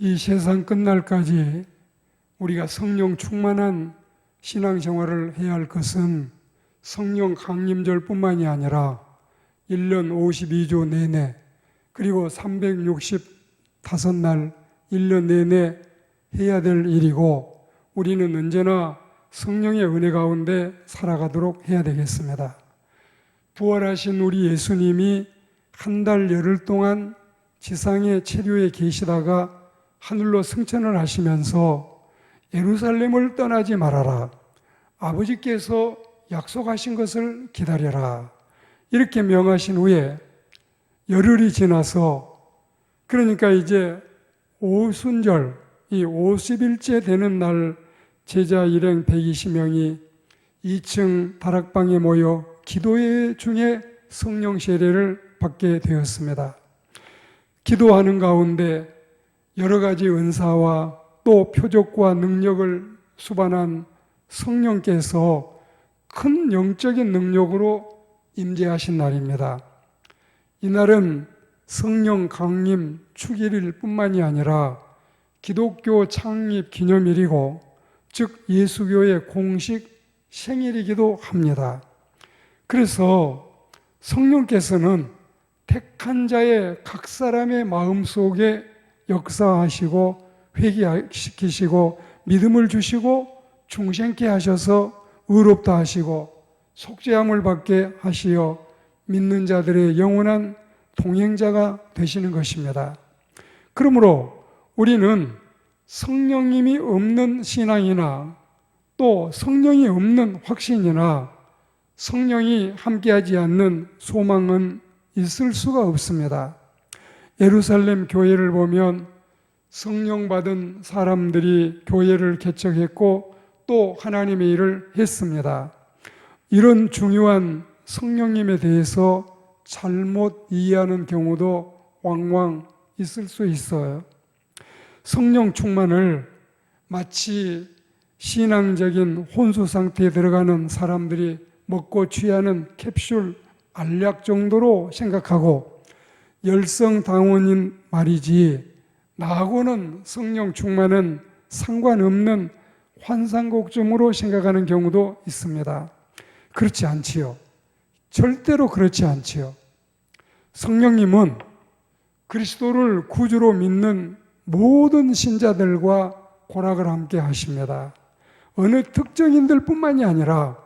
이 세상 끝날까지 우리가 성령 충만한 신앙생활을 해야 할 것은 성령 강림절뿐만이 아니라 1년 52조 내내 그리고 365날 1년 내내 해야 될 일이고, 우리는 언제나 성령의 은혜 가운데 살아가도록 해야 되겠습니다. 부활하신 우리 예수님이 한 달 열흘 동안 지상의 체류에 계시다가 하늘로 승천을 하시면서 예루살렘을 떠나지 말아라, 아버지께서 약속하신 것을 기다려라, 이렇게 명하신 후에 열흘이 지나서, 그러니까 이제 오순절, 이 50일째 되는 날 제자 일행 120명이 2층 다락방에 모여 기도회 중에 성령 세례를 받게 되었습니다. 기도하는 가운데 여러 가지 은사와 또 표적과 능력을 수반한 성령께서 큰 영적인 능력으로 임재하신 날입니다. 이날은 성령 강림 축일일 뿐만이 아니라 기독교 창립 기념일이고, 즉 예수교의 공식 생일이기도 합니다. 그래서 성령께서는 택한 자의 각 사람의 마음속에 역사하시고 회개시키시고 믿음을 주시고 중생케 하셔서 의롭다 하시고 속죄함을 받게 하시어 믿는 자들의 영원한 동행자가 되시는 것입니다. 그러므로 우리는 성령님이 없는 신앙이나 또 성령이 없는 확신이나 성령이 함께하지 않는 소망은 있을 수가 없습니다. 예루살렘 교회를 보면 성령 받은 사람들이 교회를 개척했고 또 하나님의 일을 했습니다. 이런 중요한 성령님에 대해서 잘못 이해하는 경우도 왕왕 있을 수 있어요. 성령 충만을 마치 신앙적인 혼수 상태에 들어가는 사람들이 먹고 취하는 캡슐 알약 정도로 생각하고 열성당원인 말이지, 나하고는 성령 충만은 상관없는 환상곡점으로 생각하는 경우도 있습니다. 그렇지 않지요. 절대로 그렇지 않지요. 성령님은 그리스도를 구주로 믿는 모든 신자들과 고락을 함께 하십니다. 어느 특정인들 뿐만이 아니라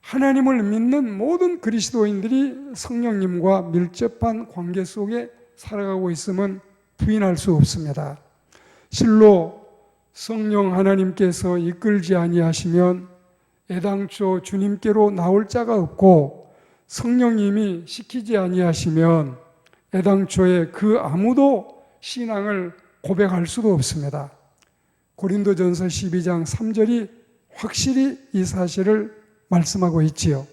하나님을 믿는 모든 그리스도인들이 성령님과 밀접한 관계 속에 살아가고 있음은 부인할 수 없습니다. 실로 성령 하나님께서 이끌지 아니하시면 애당초 주님께로 나올 자가 없고, 성령님이 시키지 아니하시면 애당초에 그 아무도 신앙을 고백할 수도 없습니다. 고린도전서 12장 3절이 확실히 이 사실을 말씀하고 있지요.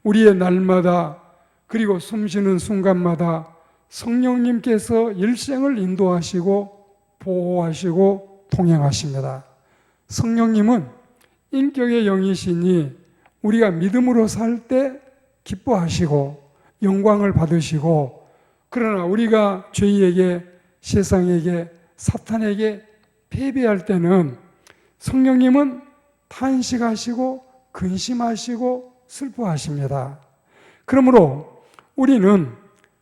우리의 날마다 그리고 숨쉬는 순간마다 성령님께서 일생을 인도하시고 보호하시고 동행하십니다. 성령님은 인격의 영이시니 우리가 믿음으로 살 때 기뻐하시고 영광을 받으시고, 그러나 우리가 죄에게 세상에게 사탄에게 패배할 때는 성령님은 탄식하시고 근심하시고 슬퍼하십니다. 그러므로 우리는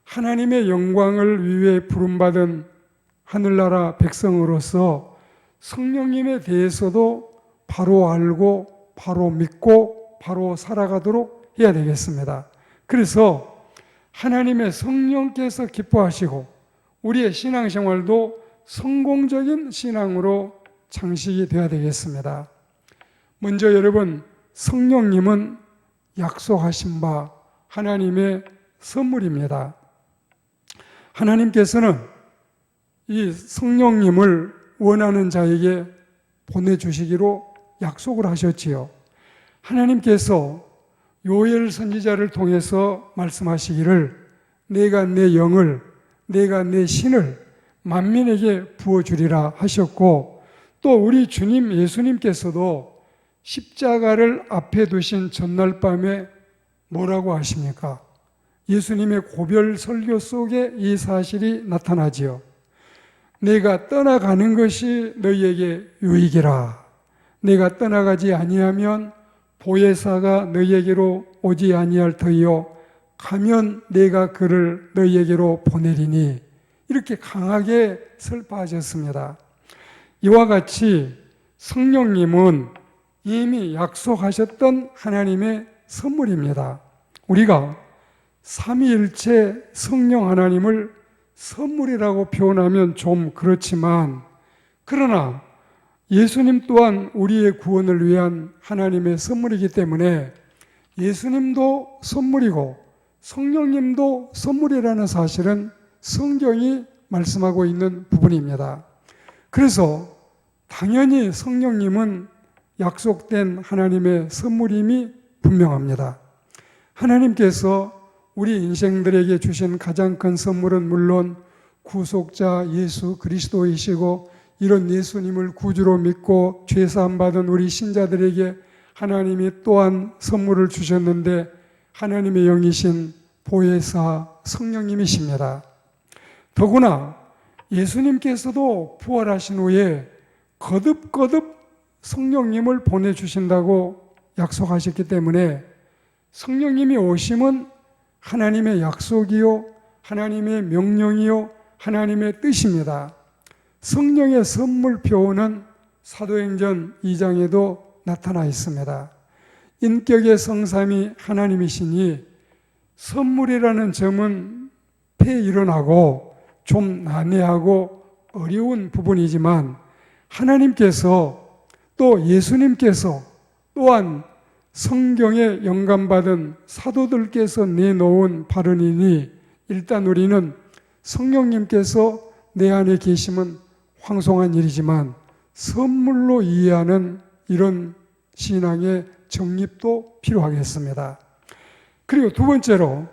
하나님의 영광을 위해 부름받은 하늘나라 백성으로서 성령님에 대해서도 바로 알고 바로 믿고 바로 살아가도록 해야 되겠습니다. 그래서 하나님의 성령께서 기뻐하시고 우리의 신앙생활도 성공적인 신앙으로 장식이 되어야 되겠습니다. 먼저 여러분, 성령님은 약속하신 바 하나님의 선물입니다. 하나님께서는 이 성령님을 원하는 자에게 보내주시기로 약속을 하셨지요. 하나님께서 요엘 선지자를 통해서 말씀하시기를 내가 내 영을, 내가 내 신을 만민에게 부어주리라 하셨고, 또 우리 주님 예수님께서도 십자가를 앞에 두신 전날 밤에 뭐라고 하십니까? 예수님의 고별 설교 속에 이 사실이 나타나지요. 내가 떠나가는 것이 너희에게 유익이라. 내가 떠나가지 아니하면 보혜사가 너희에게로 오지 아니할 터이요 가면 내가 그를 너희에게로 보내리니. 이렇게 강하게 설파하셨습니다. 이와 같이 성령님은 이미 약속하셨던 하나님의 선물입니다. 우리가 삼위일체 성령 하나님을 선물이라고 표현하면 좀 그렇지만, 그러나 예수님 또한 우리의 구원을 위한 하나님의 선물이기 때문에 예수님도 선물이고 성령님도 선물이라는 사실은 성경이 말씀하고 있는 부분입니다. 그래서 당연히 성령님은 약속된 하나님의 선물임이 분명합니다. 하나님께서 우리 인생들에게 주신 가장 큰 선물은 물론 구속자 예수 그리스도이시고, 이런 예수님을 구주로 믿고 죄사함 받은 우리 신자들에게 하나님이 또한 선물을 주셨는데 하나님의 영이신 보혜사 성령님이십니다. 더구나 예수님께서도 부활하신 후에 거듭거듭 성령님을 보내주신다고 약속하셨기 때문에 성령님이 오심은 하나님의 약속이요 하나님의 명령이요 하나님의 뜻입니다. 성령의 선물 표현은 사도행전 2장에도 나타나 있습니다. 인격의 성삼이 하나님이시니 선물이라는 점은 폐일어나고 좀 난해하고 어려운 부분이지만, 하나님께서 또 예수님께서 또한 성경에 영감받은 사도들께서 내놓은 발언이니, 일단 우리는 성령님께서 내 안에 계심은 황송한 일이지만 선물로 이해하는 이런 신앙의 정립도 필요하겠습니다. 그리고 두 번째로,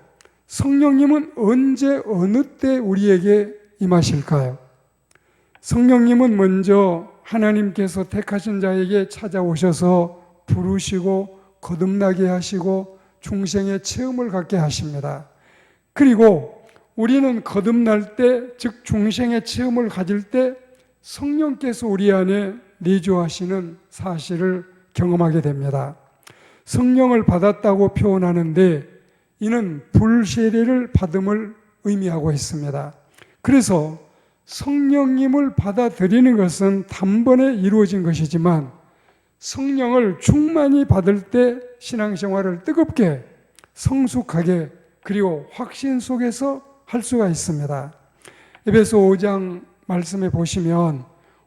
성령님은 언제 어느 때 우리에게 임하실까요? 성령님은 먼저 하나님께서 택하신 자에게 찾아오셔서 부르시고 거듭나게 하시고 중생의 체험을 갖게 하십니다. 그리고 우리는 거듭날 때, 즉 중생의 체험을 가질 때 성령께서 우리 안에 내주하시는 사실을 경험하게 됩니다. 성령을 받았다고 표현하는데 이는 불세례를 받음을 의미하고 있습니다. 그래서 성령님을 받아들이는 것은 단번에 이루어진 것이지만 성령을 충만히 받을 때 신앙생활을 뜨겁게 성숙하게 그리고 확신 속에서 할 수가 있습니다. 에베소 5장 말씀에 보시면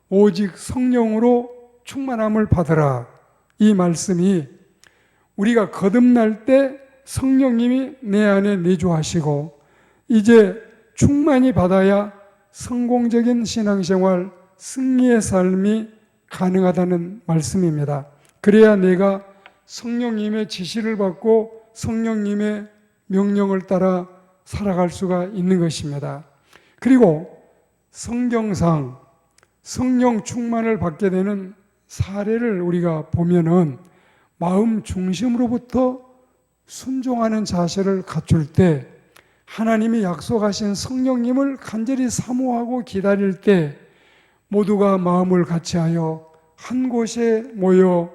오직 성령으로 충만함을 받으라, 이 말씀이 우리가 거듭날 때 성령님이 내 안에 내주하시고 이제 충만히 받아야 성공적인 신앙생활, 승리의 삶이 가능하다는 말씀입니다. 그래야 내가 성령님의 지시를 받고 성령님의 명령을 따라 살아갈 수가 있는 것입니다. 그리고 성경상 성령 충만을 받게 되는 사례를 우리가 보면은 마음 중심으로부터 순종하는 자세를 갖출 때, 하나님이 약속하신 성령님을 간절히 사모하고 기다릴 때 모두가 마음을 같이하여 한 곳에 모여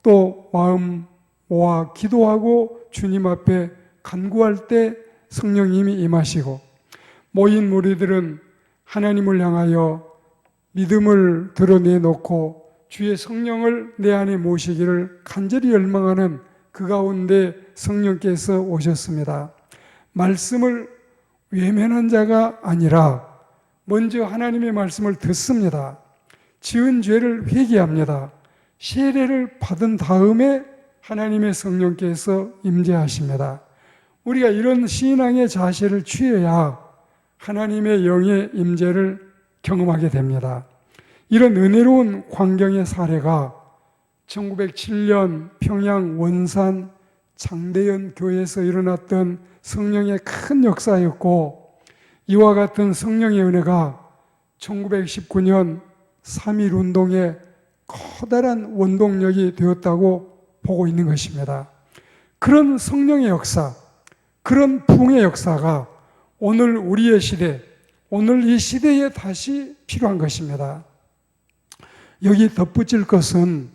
또 마음 모아 기도하고 주님 앞에 간구할 때 성령님이 임하시고, 모인 무리들은 하나님을 향하여 믿음을 드러내놓고 주의 성령을 내 안에 모시기를 간절히 열망하는 그 가운데 성령께서 오셨습니다. 말씀을 외면한 자가 아니라 먼저 하나님의 말씀을 듣습니다. 지은 죄를 회개합니다. 세례를 받은 다음에 하나님의 성령께서 임재하십니다. 우리가 이런 신앙의 자세를 취해야 하나님의 영의 임재를 경험하게 됩니다. 이런 은혜로운 광경의 사례가 1907년 평양 원산 장대연 교회에서 일어났던 성령의 큰 역사였고, 이와 같은 성령의 은혜가 1919년 3.1 운동의 커다란 원동력이 되었다고 보고 있는 것입니다. 그런 성령의 역사, 그런 부흥의 역사가 오늘 우리의 시대, 오늘 이 시대에 다시 필요한 것입니다. 여기 덧붙일 것은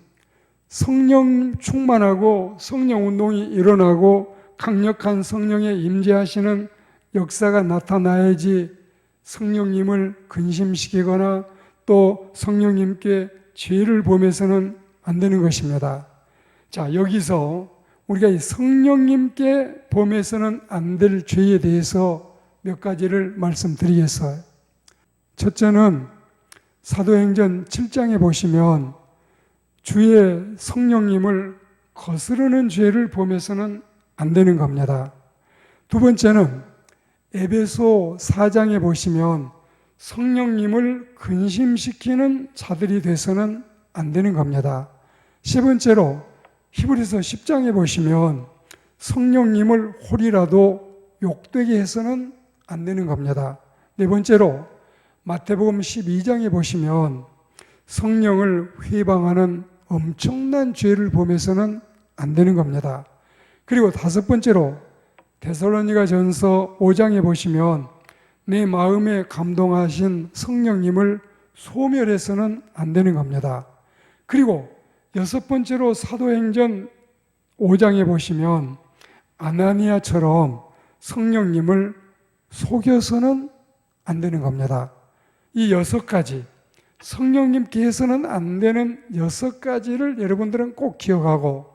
성령 충만하고 성령 운동이 일어나고 강력한 성령의 임재하시는 역사가 나타나야지 성령님을 근심시키거나 또 성령님께 죄를 범해서는 안 되는 것입니다. 자, 여기서 우리가 이 성령님께 범해서는 안 될 죄에 대해서 몇 가지를 말씀드리겠어요. 첫째는 사도행전 7장에 보시면 주의 성령님을 거스르는 죄를 범해서는 안 되는 겁니다. 두 번째는 에베소 4장에 보시면 성령님을 근심시키는 자들이 돼서는 안 되는 겁니다. 세 번째로 히브리서 10장에 보시면 성령님을 홀이라도 욕되게 해서는 안 되는 겁니다. 네 번째로 마태복음 12장에 보시면 성령을 회방하는 엄청난 죄를 범해서는 안 되는 겁니다. 그리고 다섯 번째로 데살로니가전서 5장에 보시면 내 마음에 감동하신 성령님을 소멸해서는 안 되는 겁니다. 그리고 여섯 번째로 사도행전 5장에 보시면 아나니아처럼 성령님을 속여서는 안 되는 겁니다. 이 여섯 가지, 성령님께 해서는 안 되는 여섯 가지를 여러분들은 꼭 기억하고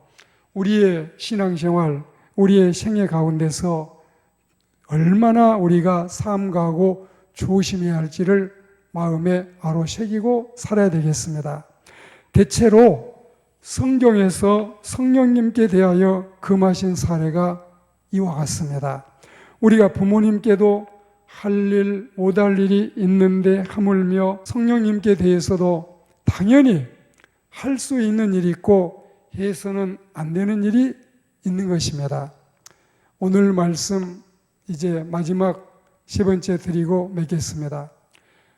우리의 신앙생활, 우리의 생애 가운데서 얼마나 우리가 삼가하고 조심해야 할지를 마음에 바로 새기고 살아야 되겠습니다. 대체로 성경에서 성령님께 대하여 금하신 사례가 이와 같습니다. 우리가 부모님께도 할 일, 못할 일이 있는데 하물며 성령님께 대해서도 당연히 할 수 있는 일이 있고 해서는 안 되는 일이 있는 것입니다. 오늘 말씀 이제 마지막 세 번째 드리고 맺겠습니다.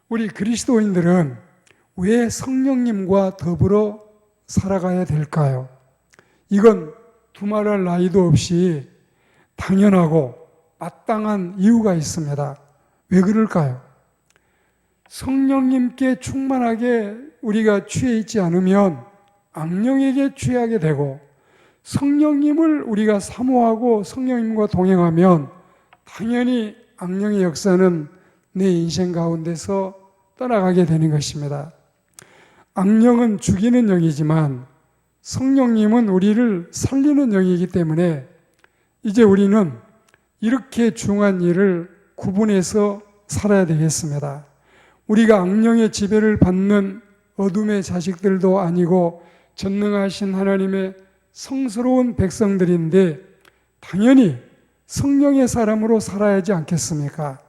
우리 그리스도인들은 왜 성령님과 더불어 살아가야 될까요? 이건 두말할 나위도 없이 당연하고 마땅한 이유가 있습니다. 왜 그럴까요? 성령님께 충만하게 우리가 취해 있지 않으면 악령에게 취하게 되고 성령님을 우리가 사모하고 성령님과 동행하면 당연히 악령의 역사는 내 인생 가운데서 떠나가게 되는 것입니다. 악령은 죽이는 영이지만 성령님은 우리를 살리는 영이기 때문에 이제 우리는 이렇게 중요한 일을 구분해서 살아야 되겠습니다. 우리가 악령의 지배를 받는 어둠의 자식들도 아니고 전능하신 하나님의 성스러운 백성들인데 당연히 성령의 사람으로 살아야지 않겠습니까?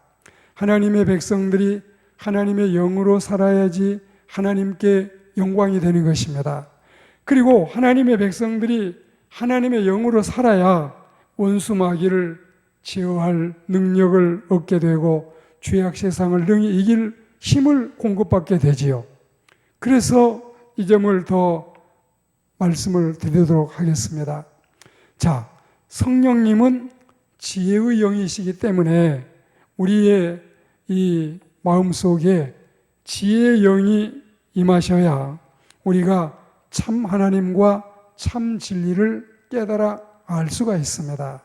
하나님의 백성들이 하나님의 영으로 살아야지 하나님께 영광이 되는 것입니다. 그리고 하나님의 백성들이 하나님의 영으로 살아야 원수 마귀를 제어할 능력을 얻게 되고 죄악 세상을 능히 이길 힘을 공급받게 되지요. 그래서 이 점을 더 말씀을 드리도록 하겠습니다. 자, 성령님은 지혜의 영이시기 때문에 우리의 이 마음속에 지혜의 영이 임하셔야 우리가 참 하나님과 참 진리를 깨달아 알 수가 있습니다.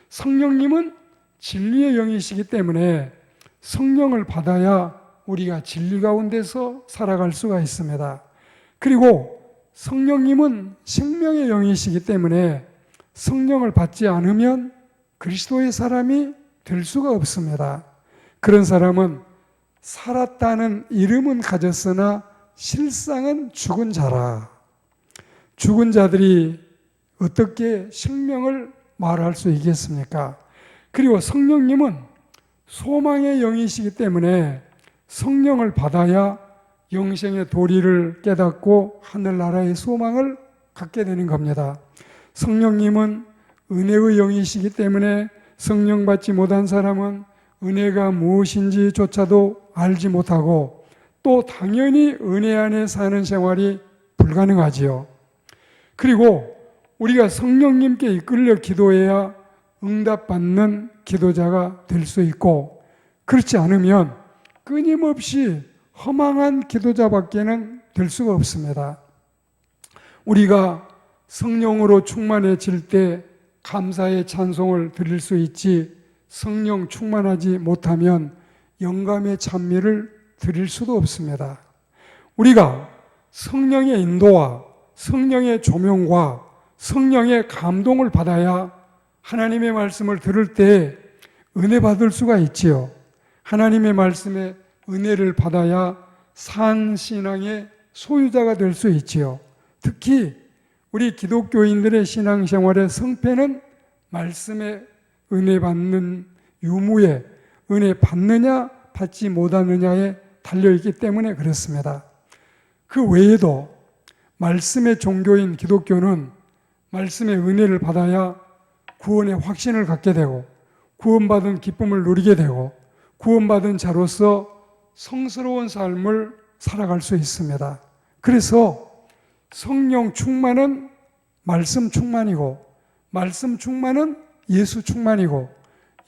성령님은 진리의 영이시기 때문에 성령을 받아야 우리가 진리 가운데서 살아갈 수가 있습니다. 그리고 성령님은 생명의 영이시기 때문에 성령을 받지 않으면 그리스도의 사람이 될 수가 없습니다. 그런 사람은 살았다는 이름은 가졌으나 실상은 죽은 자라. 죽은 자들이 어떻게 생명을 말할 수 있겠습니까? 그리고 성령님은 소망의 영이시기 때문에 성령을 받아야 영생의 도리를 깨닫고 하늘나라의 소망을 갖게 되는 겁니다. 성령님은 은혜의 영이시기 때문에 성령 받지 못한 사람은 은혜가 무엇인지조차도 알지 못하고 또 당연히 은혜 안에 사는 생활이 불가능하지요. 그리고 우리가 성령님께 이끌려 기도해야 응답받는 기도자가 될 수 있고 그렇지 않으면 끊임없이 허망한 기도자밖에는 될 수가 없습니다. 우리가 성령으로 충만해질 때 감사의 찬송을 드릴 수 있지, 성령 충만하지 못하면 영감의 찬미를 드릴 수도 없습니다. 우리가 성령의 인도와 성령의 조명과 성령의 감동을 받아야 하나님의 말씀을 들을 때 은혜 받을 수가 있지요. 하나님의 말씀에 은혜를 받아야 산 신앙의 소유자가 될 수 있지요. 특히 우리 기독교인들의 신앙생활의 성패는 말씀에 은혜 받는 유무에 은혜 받느냐 받지 못하느냐에 달려있기 때문에 그렇습니다. 그 외에도 말씀의 종교인 기독교는 말씀의 은혜를 받아야 구원의 확신을 갖게 되고 구원받은 기쁨을 누리게 되고 구원받은 자로서 성스러운 삶을 살아갈 수 있습니다. 그래서 성령 충만은 말씀 충만이고 말씀 충만은 예수 충만이고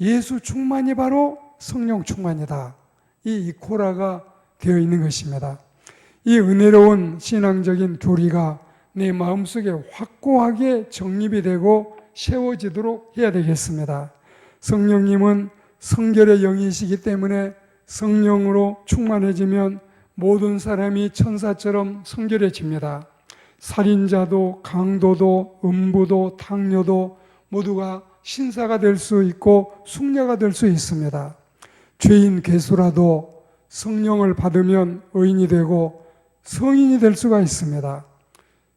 예수 충만이 바로 성령 충만이다. 이 이코라가 되어 있는 것입니다. 이 은혜로운 신앙적인 교리가 내 마음속에 확고하게 정립이 되고 세워지도록 해야 되겠습니다. 성령님은 성결의 영이시기 때문에 성령으로 충만해지면 모든 사람이 천사처럼 성결해집니다. 살인자도 강도도 음부도 탕녀도 모두가 신사가 될 수 있고 숙녀가 될 수 있습니다. 죄인 괴수라도 성령을 받으면 의인이 되고 성인이 될 수가 있습니다.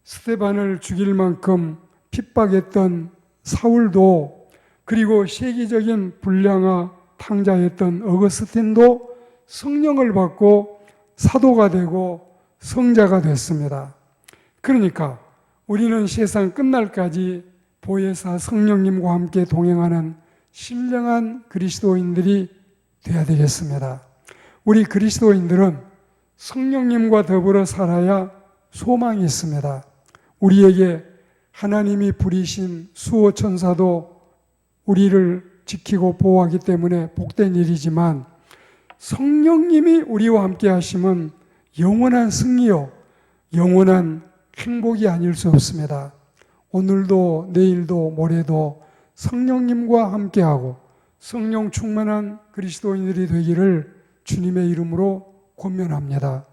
스데반을 죽일 만큼 핍박했던 사울도, 그리고 세계적인 불량아 탕자였던 어거스틴도 성령을 받고 사도가 되고 성자가 됐습니다. 그러니까 우리는 세상 끝날까지 보혜사 성령님과 함께 동행하는 신령한 그리스도인들이 되어야 되겠습니다. 우리 그리스도인들은 성령님과 더불어 살아야 소망이 있습니다. 우리에게 하나님이 부리신 수호 천사도 우리를 지키고 보호하기 때문에 복된 일이지만 성령님이 우리와 함께 하시면 영원한 승리요, 영원한 행복이 아닐 수 없습니다. 오늘도 내일도 모레도 성령님과 함께하고 성령 충만한 그리스도인들이 되기를 주님의 이름으로 권면합니다.